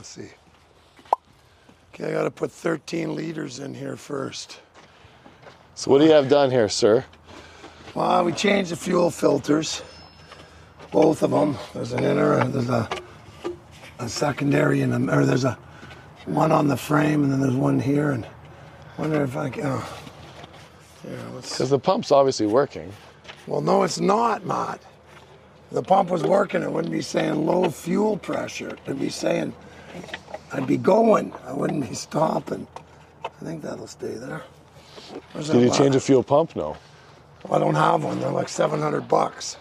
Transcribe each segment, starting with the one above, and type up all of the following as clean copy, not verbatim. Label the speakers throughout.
Speaker 1: see. Okay, I got to put 13 liters in here first.
Speaker 2: So what do you have done here, sir?
Speaker 1: Well, we changed the fuel filters, both of them. There's an inner, there's a secondary, or there's a one on the frame, and then there's one here. And I wonder if I can. Oh. Yeah,
Speaker 2: because the pump's obviously working.
Speaker 1: Well, no, it's not, Matt. If the pump was working, it wouldn't be saying low fuel pressure. It'd be saying I'd be going. I wouldn't be stopping. I think that'll stay there.
Speaker 2: Did you change a fuel pump? No.
Speaker 1: I don't have one. They're like $700.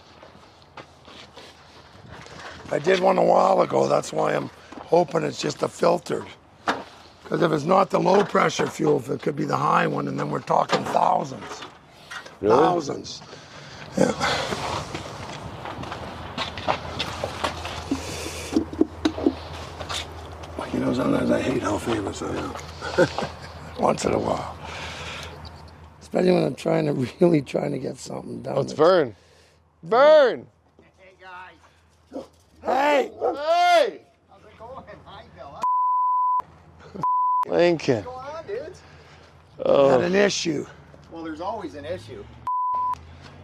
Speaker 1: I did one a while ago. That's why I'm hoping it's just a filtered. Because if it's not the low pressure fuel, it could be the high one, and then we're talking thousands.
Speaker 2: Really?
Speaker 1: Thousands. Yeah. You know, sometimes I hate how famous I am. Once in a while. Especially when I'm really trying to get something done.
Speaker 2: Oh, it's Vern. Vern!
Speaker 3: Hey, guys.
Speaker 1: Hey!
Speaker 2: Hey!
Speaker 3: How's it going? Hi, Bill.
Speaker 2: Lincoln.
Speaker 3: What's going on, dudes?
Speaker 2: Oh.
Speaker 1: Had an issue.
Speaker 3: Well, there's always an issue.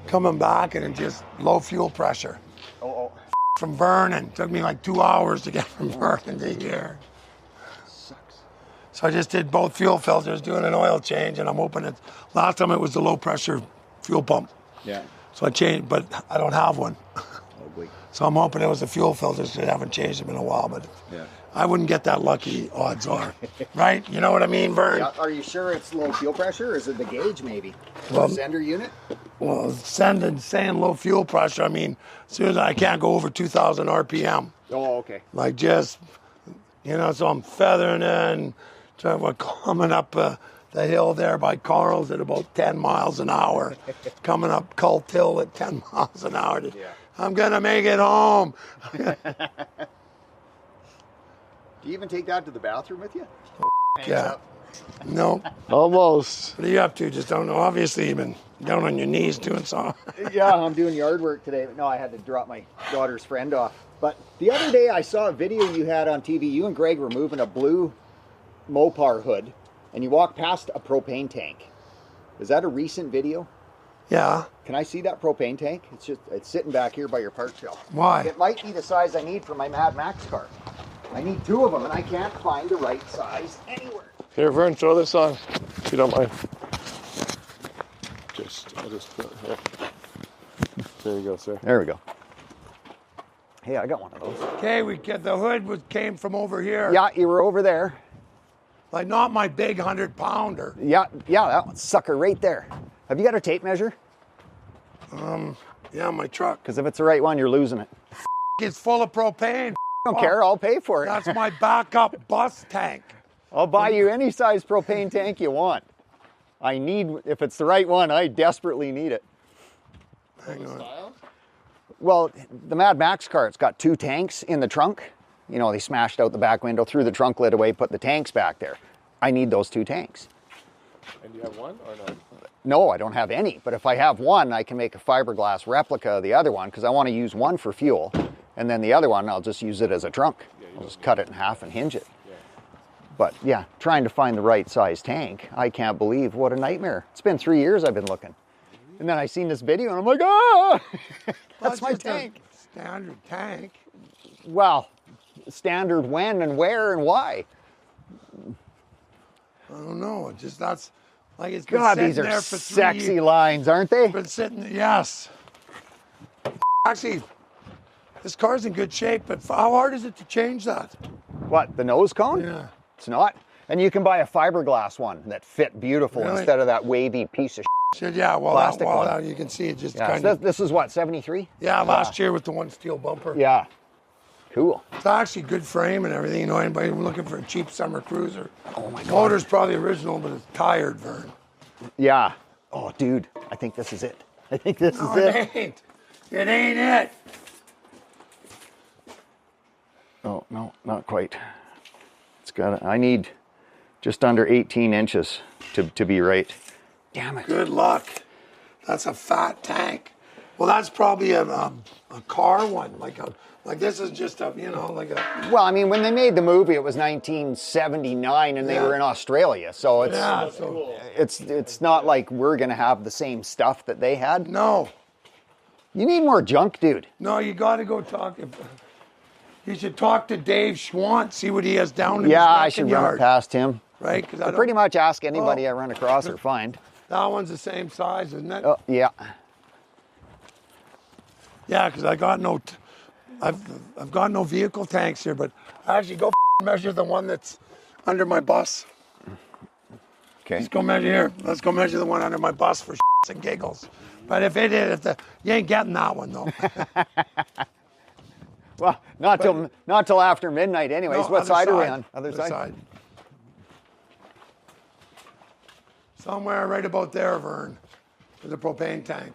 Speaker 1: Coming back and it just low fuel pressure.
Speaker 3: Oh.
Speaker 1: From Vernon. Took me like 2 hours to get from Vernon to here.
Speaker 3: Sucks.
Speaker 1: So I just did both fuel filters, doing an oil change, and I'm hoping it. Last time it was the low pressure fuel pump.
Speaker 3: Yeah.
Speaker 1: So I changed, but I don't have one.
Speaker 3: Ugly.
Speaker 1: So I'm hoping it was the fuel filters. I haven't changed them in a while, but
Speaker 3: Yeah.
Speaker 1: I wouldn't get that lucky, odds are. Right? You know what I mean, Vern?
Speaker 3: Yeah. Are you sure it's low fuel pressure, or is it the gauge maybe?
Speaker 1: Well-
Speaker 3: The sender unit?
Speaker 1: Well, saying low fuel pressure, I mean, as soon as I can't go over 2,000 RPM.
Speaker 3: Oh, okay.
Speaker 1: Like just, you know, so I'm feathering in, coming up the hill there by Carl's at about 10 miles an hour, coming up Cult Hill at 10 miles an hour.
Speaker 3: Yeah.
Speaker 1: I'm going to make it home.
Speaker 3: Do you even take that to the bathroom with you? Hands
Speaker 1: Yeah.
Speaker 3: up.
Speaker 1: No.
Speaker 2: Almost.
Speaker 1: What are you up to? Just don't know. Obviously, you've been down on your knees doing something.
Speaker 3: Yeah, I'm doing yard work today. No, I had to drop my daughter's friend off. But the other day I saw a video you had on TV. You and Greg were moving a blue Mopar hood, and you walked past a propane tank. Is that a recent video?
Speaker 1: Yeah.
Speaker 3: Can I see that propane tank? It's sitting back here by your park shelf.
Speaker 1: Why?
Speaker 3: It might be the size I need for my Mad Max car. I need 2 of them, and I can't find the right size anywhere.
Speaker 2: Here, Vern, throw this on, if you don't mind. I'll just throw it here. There you go, sir.
Speaker 3: There we go. Hey, I got one of those.
Speaker 1: Okay, the hood came from over here.
Speaker 3: Yeah, you were over there.
Speaker 1: Like not my big 100-pounder.
Speaker 3: Yeah, that one, sucker right there. Have you got a tape measure?
Speaker 1: Yeah, my truck.
Speaker 3: Because if it's the right one, you're losing it.
Speaker 1: It's full of propane.
Speaker 3: Don't care, I'll pay for it.
Speaker 1: That's my backup bus tank.
Speaker 3: I'll buy you any size propane tank you want. If it's the right one, I desperately need it.
Speaker 1: Hang on.
Speaker 3: Well, the Mad Max car, it's got 2 tanks in the trunk. You know, they smashed out the back window, threw the trunk lid away, put the tanks back there. I need those 2 tanks.
Speaker 2: And do you have one or no?
Speaker 3: No, I don't have any, but if I have one, I can make a fiberglass replica of the other one because I want to use one for fuel, and then the other one, I'll just use it as a trunk. I'll just cut it in half and hinge it. But yeah, trying to find the right size tank, I can't believe what a nightmare. It's been 3 years I've been looking. And then I seen this video and I'm like, ah, that's my
Speaker 1: just a
Speaker 3: tank.
Speaker 1: Standard tank.
Speaker 3: Well, standard when and where and why.
Speaker 1: I don't know. It just that's like it's been
Speaker 3: God,
Speaker 1: sitting
Speaker 3: these are
Speaker 1: there for 3
Speaker 3: sexy
Speaker 1: years.
Speaker 3: lines, aren't they?
Speaker 1: Been sitting. Yes. Actually, this car's in good shape, but how hard is it to change that?
Speaker 3: What, the nose cone?
Speaker 1: Yeah.
Speaker 3: It's not. And you can buy a fiberglass one that fit beautiful
Speaker 1: Really?
Speaker 3: instead of that wavy piece of
Speaker 1: Shit, yeah. Well,
Speaker 3: Plastic one.
Speaker 1: now you can see it just
Speaker 3: Yeah,
Speaker 1: kind
Speaker 3: so
Speaker 1: of.
Speaker 3: this is what, 73?
Speaker 1: Yeah, last year with the one steel bumper.
Speaker 3: Yeah. Cool.
Speaker 1: It's actually good frame and everything. You know, anybody looking for a cheap summer cruiser.
Speaker 3: Oh my God.
Speaker 1: Motor's probably original, but it's tired, Vern.
Speaker 3: Yeah. Oh, dude, I think this is it. I think this
Speaker 1: No,
Speaker 3: is it.
Speaker 1: it ain't. It ain't it.
Speaker 3: Oh, no, not quite. I need just under 18 inches to be right. Damn it.
Speaker 1: Good luck. That's a fat tank. Well, that's probably a car one, like Like this is just a, you know, like a.
Speaker 3: Well, I mean, when they made the movie, it was 1979, and they were in Australia, so it's
Speaker 1: Yeah, so
Speaker 3: it's not like we're gonna have the same stuff that they had.
Speaker 1: no,
Speaker 3: You need more junk, dude.
Speaker 1: no, you got to go talk. You should talk to Dave Schwant, see what he has down in
Speaker 3: Yeah,
Speaker 1: his
Speaker 3: I should run
Speaker 1: yard,
Speaker 3: it past him.
Speaker 1: right? Because I don't,
Speaker 3: Pretty much ask anybody
Speaker 1: Oh.
Speaker 3: I run across or find.
Speaker 1: that one's the same size, isn't it?
Speaker 3: Oh, yeah.
Speaker 1: Yeah, because I got no, I've got no vehicle tanks here, but I actually go measure the one that's under my bus.
Speaker 3: Okay.
Speaker 1: Let's go measure here. Let's go measure the one under my bus for shits and giggles. But if you ain't getting that one though.
Speaker 3: Well, not till after midnight, anyways.
Speaker 1: No,
Speaker 3: What
Speaker 1: other
Speaker 3: side are we
Speaker 1: side.
Speaker 3: on? Other side.
Speaker 1: Somewhere right about there, Vern, there's a propane tank.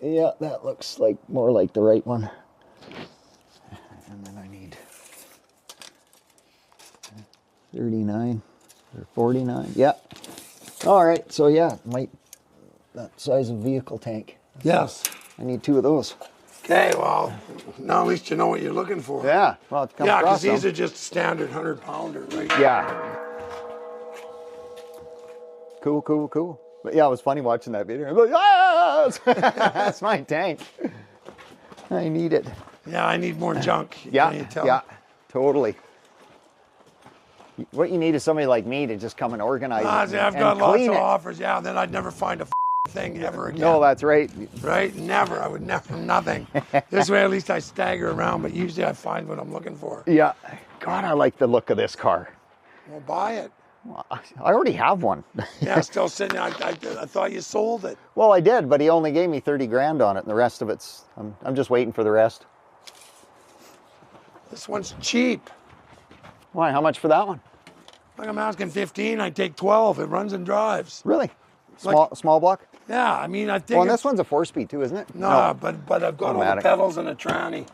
Speaker 3: Yeah, that looks like more like the right one. And then I need 39 or 49. Yeah. All right. So yeah, that size of vehicle tank.
Speaker 1: Yes.
Speaker 3: I need 2 of those.
Speaker 1: Okay, well, now at least you know what you're looking for.
Speaker 3: Yeah. Well, it's come
Speaker 1: Yeah,
Speaker 3: across
Speaker 1: because these
Speaker 3: some.
Speaker 1: are just standard 100-pounder, right?
Speaker 3: Yeah. Cool, cool, cool. But yeah, it was funny watching that video. I'm like, ah! That's my tank. I need it.
Speaker 1: Yeah, I need more junk.
Speaker 3: Yeah,
Speaker 1: Can you tell?
Speaker 3: yeah, totally. What you need is somebody like me to just come and organize it
Speaker 1: I've
Speaker 3: and
Speaker 1: got lots
Speaker 3: clean
Speaker 1: of
Speaker 3: it.
Speaker 1: offers, yeah, then I'd never find a thing ever again.
Speaker 3: No, that's right.
Speaker 1: Right? Never. I would never, nothing. This way at least I stagger around, but usually I find what I'm looking for.
Speaker 3: Yeah. God, I like the look of this car.
Speaker 1: Well, buy it.
Speaker 3: I already have one.
Speaker 1: Yeah, still sitting there. I thought you sold it.
Speaker 3: Well, I did, but he only gave me 30 grand on it, and the rest of it's, I'm just waiting for the rest.
Speaker 1: This one's cheap.
Speaker 3: Why, how much for that one?
Speaker 1: Like I'm asking 15, I take 12. It runs and drives.
Speaker 3: Really? Small block?
Speaker 1: Yeah, I mean, I think
Speaker 3: Well, and this one's a 4-speed too, isn't it?
Speaker 1: No, but I've got all the
Speaker 3: Automatic.
Speaker 1: pedals and a tranny.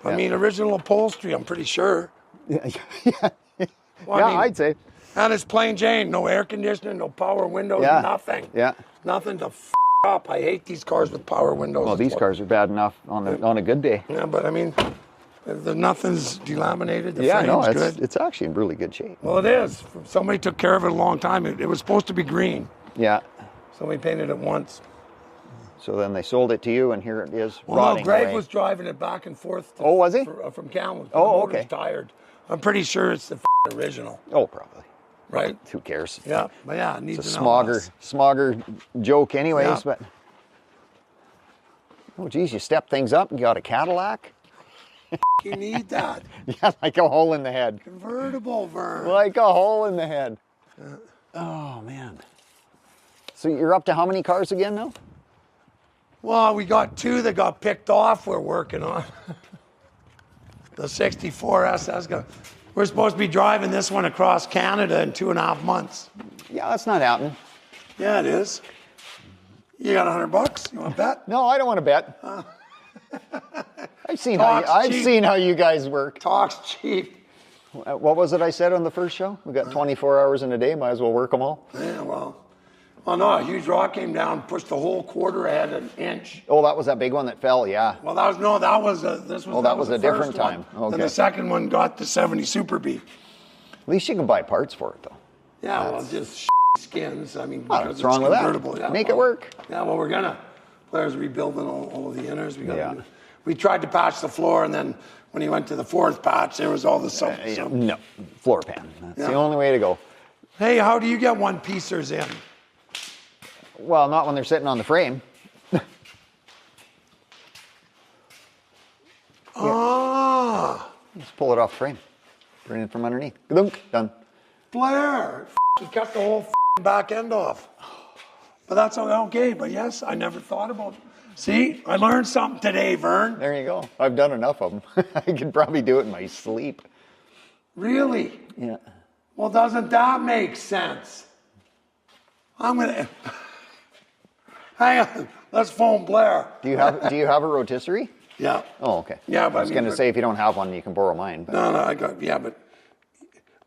Speaker 1: I
Speaker 3: Yeah.
Speaker 1: mean, original upholstery, I'm pretty sure.
Speaker 3: Yeah, yeah.
Speaker 1: Well,
Speaker 3: Yeah,
Speaker 1: I mean,
Speaker 3: I'd say.
Speaker 1: And it's plain Jane. No air conditioning, no power windows,
Speaker 3: Yeah.
Speaker 1: nothing.
Speaker 3: Yeah.
Speaker 1: Nothing to up. I hate these cars with power windows.
Speaker 3: Well, these cars are bad enough on a good day.
Speaker 1: Yeah, but I mean, the nothing's delaminated. The
Speaker 3: Yeah, no,
Speaker 1: frame's
Speaker 3: it's
Speaker 1: good.
Speaker 3: it's actually in really good shape.
Speaker 1: Well, it is. Somebody took care of it a long time. It was supposed to be green.
Speaker 3: Yeah.
Speaker 1: Somebody painted it once.
Speaker 3: So then they sold it to you, and here it is
Speaker 1: Well, no,
Speaker 3: rotting
Speaker 1: Greg
Speaker 3: away.
Speaker 1: was driving it back and forth.
Speaker 3: Oh, was he?
Speaker 1: From Kamloops.
Speaker 3: Oh,
Speaker 1: The motor's
Speaker 3: okay.
Speaker 1: tired. I'm pretty sure it's the original,
Speaker 3: Oh, probably.
Speaker 1: right?
Speaker 3: Who cares?
Speaker 1: Yeah, but yeah, it needs
Speaker 3: It's a
Speaker 1: an
Speaker 3: smogger joke, anyways.
Speaker 1: Yeah.
Speaker 3: But oh, geez, you step things up and you got a Cadillac.
Speaker 1: You need that.
Speaker 3: Yeah, like a hole in the head.
Speaker 1: Convertible, Vern.
Speaker 3: Like a hole in the head. Oh man. So you're up to how many cars again now?
Speaker 1: Well, we got 2 that got picked off we're working on. The 64 SS. We're supposed to be driving this one across Canada in 2.5 months.
Speaker 3: Yeah, that's not happening.
Speaker 1: Yeah, it is. You got $100? You want to bet?
Speaker 3: No, I don't want to bet. I've seen
Speaker 1: Talk's
Speaker 3: I've
Speaker 1: cheap.
Speaker 3: seen how you guys work.
Speaker 1: Talk's cheap.
Speaker 3: What was it I said on the first show? We got 24 hours in a day. Might as well work them all.
Speaker 1: Yeah, well no, a huge rock came down, pushed the whole quarter ahead an inch.
Speaker 3: Oh, that was that big one that fell. Yeah.
Speaker 1: Well, that was this was.
Speaker 3: Oh, that was
Speaker 1: the
Speaker 3: a different
Speaker 1: first one.
Speaker 3: time.
Speaker 1: Then
Speaker 3: Okay.
Speaker 1: the second one got the 70 Super B.
Speaker 3: At least you can buy parts for it, though.
Speaker 1: Yeah, well, just skins. I mean,
Speaker 3: Oh,
Speaker 1: because
Speaker 3: what's
Speaker 1: it's
Speaker 3: wrong with that?
Speaker 1: convertible. Yeah,
Speaker 3: Make it
Speaker 1: well,
Speaker 3: work.
Speaker 1: Yeah, well, we're gonna. Blair's rebuilding all of the inners.
Speaker 3: Yeah.
Speaker 1: We tried to patch the floor, and then when he went to the 4th patch, there was all the soap.
Speaker 3: No, floor pan. That's
Speaker 1: Yeah.
Speaker 3: the only way to go.
Speaker 1: Hey, how do you get one-piecers in?
Speaker 3: Well, not when they're sitting on the frame.
Speaker 1: Ah,
Speaker 3: Just pull it off the frame. Bring it from underneath. Dunk, done.
Speaker 1: Blair, he cut the whole back end off. But that's okay. But yes, I never thought about it. See, I learned something today, Vern.
Speaker 3: There you go. I've done enough of them. I could probably do it in my sleep.
Speaker 1: Really?
Speaker 3: Yeah.
Speaker 1: Well, doesn't that make sense? I'm gonna hang on. Let's phone Blair.
Speaker 3: Do you have a rotisserie?
Speaker 1: Yeah.
Speaker 3: Oh, okay.
Speaker 1: Yeah, but
Speaker 3: I was going to say if you don't have one, you can borrow mine. But
Speaker 1: No, I got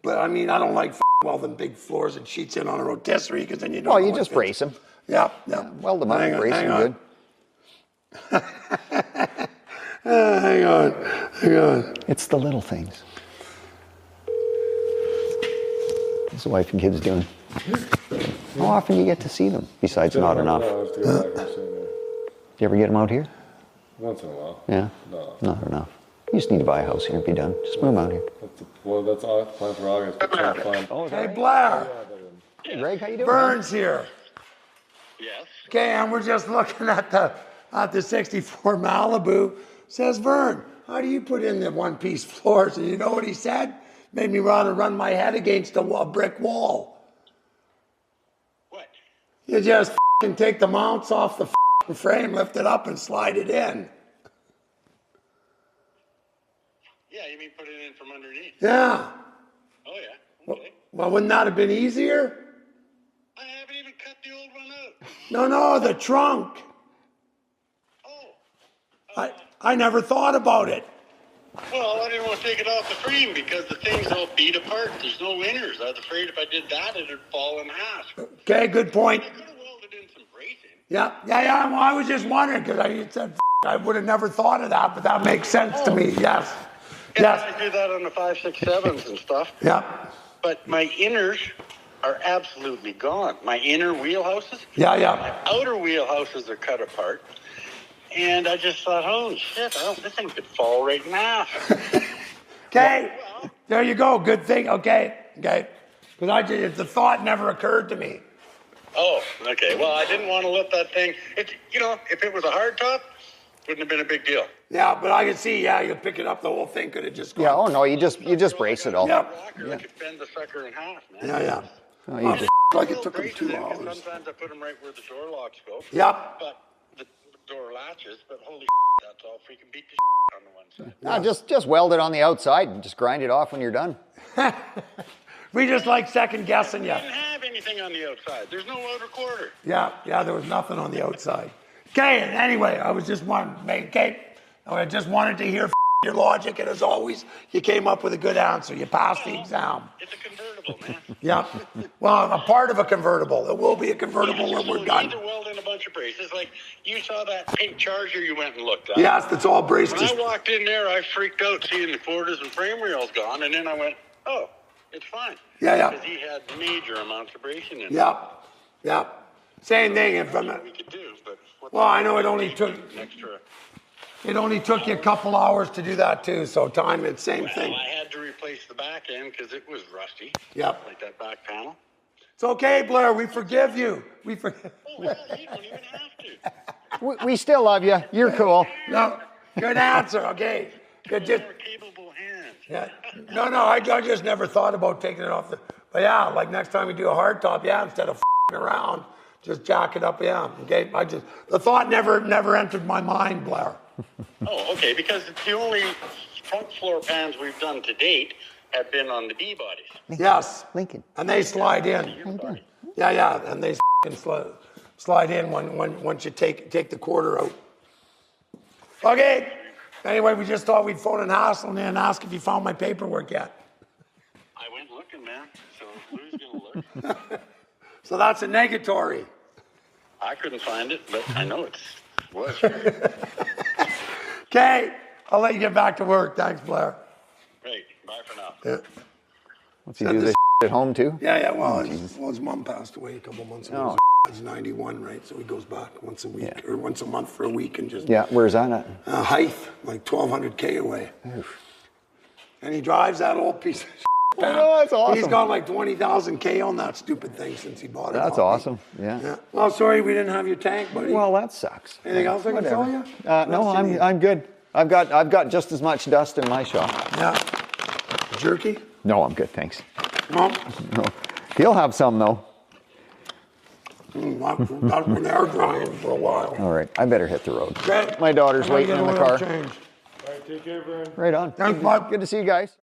Speaker 1: but I mean I don't like welding big floors and sheets in on a rotisserie because then you don't
Speaker 3: Well,
Speaker 1: know
Speaker 3: you
Speaker 1: what
Speaker 3: just
Speaker 1: fits.
Speaker 3: brace them.
Speaker 1: Yeah, yeah.
Speaker 3: Weld them up, brace them good.
Speaker 1: Hang on.
Speaker 3: It's the little things. What's the wife and kids doing? How often do you get to see them? Besides not enough. You ever get them out here?
Speaker 2: Once in a while.
Speaker 3: Yeah?
Speaker 2: No.
Speaker 3: Not enough. You just need to buy a house here and be done. Just move out here.
Speaker 2: That's all plan for August. But trying to find.
Speaker 3: Oh, is
Speaker 1: Hey,
Speaker 3: that right?
Speaker 1: Blair.
Speaker 3: Hey, Greg, how you doing?
Speaker 1: Vern's here.
Speaker 4: Yes.
Speaker 1: Okay, and we're just looking at the 64 Malibu. Says Vern, how do you put in the one-piece floors? And you know what he said? Made me want to run my head against a brick wall.
Speaker 4: What?
Speaker 1: You just f***ing take the mounts off the f***ing frame, lift it up, and slide it in.
Speaker 4: Yeah, you mean put it in from underneath?
Speaker 1: Yeah.
Speaker 4: Oh yeah. Okay.
Speaker 1: Well, wouldn't that have been easier?
Speaker 4: I haven't even cut the old one out.
Speaker 1: No, the trunk.
Speaker 4: Oh.
Speaker 1: I never thought about it.
Speaker 4: Well, I didn't want to take it off the frame because the thing's all beat apart. There's no inners. I was afraid if I did that, it'd fall in half.
Speaker 1: Okay, good point.
Speaker 4: I could have welded in some bracing.
Speaker 1: Yeah. Well, I was just wondering because I said I would have never thought of that, but that makes sense to me. Yes. Yes.
Speaker 4: I do that on the 5.67s and stuff.
Speaker 1: Yeah.
Speaker 4: But my inners are absolutely gone. My inner wheelhouses.
Speaker 1: Yeah.
Speaker 4: Outer wheelhouses are cut apart. And I just thought, holy shit, this thing could fall right in half.
Speaker 1: Okay.
Speaker 4: Well,
Speaker 1: There you go. Good thing. Okay. Because the thought never occurred to me.
Speaker 4: oh, okay. Well, I didn't want to let that thing, if it was a hard top, wouldn't have been a big deal.
Speaker 1: Yeah, but I can see. Yeah, you pick it up. The whole thing could have just gone.
Speaker 3: Yeah, oh no, you just brace it all.
Speaker 1: Yeah.
Speaker 4: Rocker, I could bend the sucker in half, man.
Speaker 1: Yeah.
Speaker 3: Oh, you just,
Speaker 1: Like it took them 2
Speaker 4: Because
Speaker 1: hours.
Speaker 4: sometimes I put them right where the door locks go.
Speaker 1: Yep.
Speaker 4: But the door latches, but holy that's all freaking beat the on the one side.
Speaker 3: no, just weld it on the outside and just grind it off when you're done.
Speaker 1: We just like second guessing you.
Speaker 4: I didn't have anything on the outside. There's no outer quarter.
Speaker 1: Yeah, there was nothing on the outside. Okay, and anyway, I just wanted to hear your logic, and as always, you came up with a good answer. You passed the exam.
Speaker 4: It's a convertible, man.
Speaker 1: Yeah. Well, a part of a convertible. It will be a convertible when we're
Speaker 4: You
Speaker 1: done.
Speaker 4: need to weld in a bunch of braces. Like you saw that pink Charger you went and looked at.
Speaker 1: Yes, that's all braced.
Speaker 4: When I walked in there, I freaked out seeing the quarters and frame rails gone, and then I went, oh, it's fine.
Speaker 1: Yeah.
Speaker 4: Because he had major amounts of bracing in it.
Speaker 1: Yeah. Same thing. If I'm,
Speaker 4: We could do, but
Speaker 1: well, I know it only took
Speaker 4: extra.
Speaker 1: you a couple hours to do that too. So time, it's same
Speaker 4: Well,
Speaker 1: thing.
Speaker 4: I had to replace the back end because it was rusty.
Speaker 1: Yep.
Speaker 4: Like that back panel.
Speaker 1: It's okay, Blair. We forgive you. We forgive.
Speaker 4: Oh, well, you don't even have to.
Speaker 3: We still love you. You're cool.
Speaker 1: No, good answer. Okay. Good. Just.
Speaker 4: More capable hands.
Speaker 1: Yeah. No. I just never thought about taking it off the. But yeah, like next time we do a hard top, yeah, instead of f***ing around, just jack it up. Yeah. Okay. The thought never entered my mind, Blair.
Speaker 4: Oh, okay, because the only front floor pans we've done to date have been on the B bodies.
Speaker 1: Yes.
Speaker 3: Lincoln.
Speaker 1: And they slide in. Yeah. And they slide in once you take the quarter out. Okay. Anyway, we just thought we'd phone and hassle and ask if you found my paperwork yet.
Speaker 4: I went looking, man. So who's gonna look?
Speaker 1: So that's a negatory.
Speaker 4: I couldn't find it, but I know it was.
Speaker 1: Okay. I'll let you get back to work. Thanks, Blair.
Speaker 4: Great. Bye for now.
Speaker 1: Yeah.
Speaker 3: What's he do this at home too?
Speaker 1: Yeah. Well, his mom passed away a couple months ago.
Speaker 3: Oh.
Speaker 1: He's 91, right? So he goes back once a week or once a month for a week and just
Speaker 3: Yeah, where's that at?
Speaker 1: height, like 1,200K away.
Speaker 3: Oof.
Speaker 1: And he drives that old piece of
Speaker 3: Oh, no, that's awesome.
Speaker 1: He's gone like 20,000K on that stupid thing since he bought it.
Speaker 3: That's
Speaker 1: off me.
Speaker 3: awesome. Yeah.
Speaker 1: Yeah. Well, sorry we didn't have your tank, buddy.
Speaker 3: Well, that sucks.
Speaker 1: Anything else I can
Speaker 3: Whatever.
Speaker 1: tell you?
Speaker 3: No, I'm good. I've got just as much dust in my shop.
Speaker 1: Yeah. Jerky?
Speaker 3: No, I'm good, thanks.
Speaker 1: No.
Speaker 3: No. He'll have some though.
Speaker 1: Not when they're drying for a while.
Speaker 3: All right, I better hit the road.
Speaker 1: Okay.
Speaker 3: My daughter's
Speaker 1: I'm gonna
Speaker 3: waiting
Speaker 1: get
Speaker 3: in the
Speaker 1: oil
Speaker 3: car.
Speaker 1: change.
Speaker 2: All right, take care, Vern.
Speaker 3: Right on.
Speaker 1: Thanks, bud.
Speaker 3: Good to see you guys.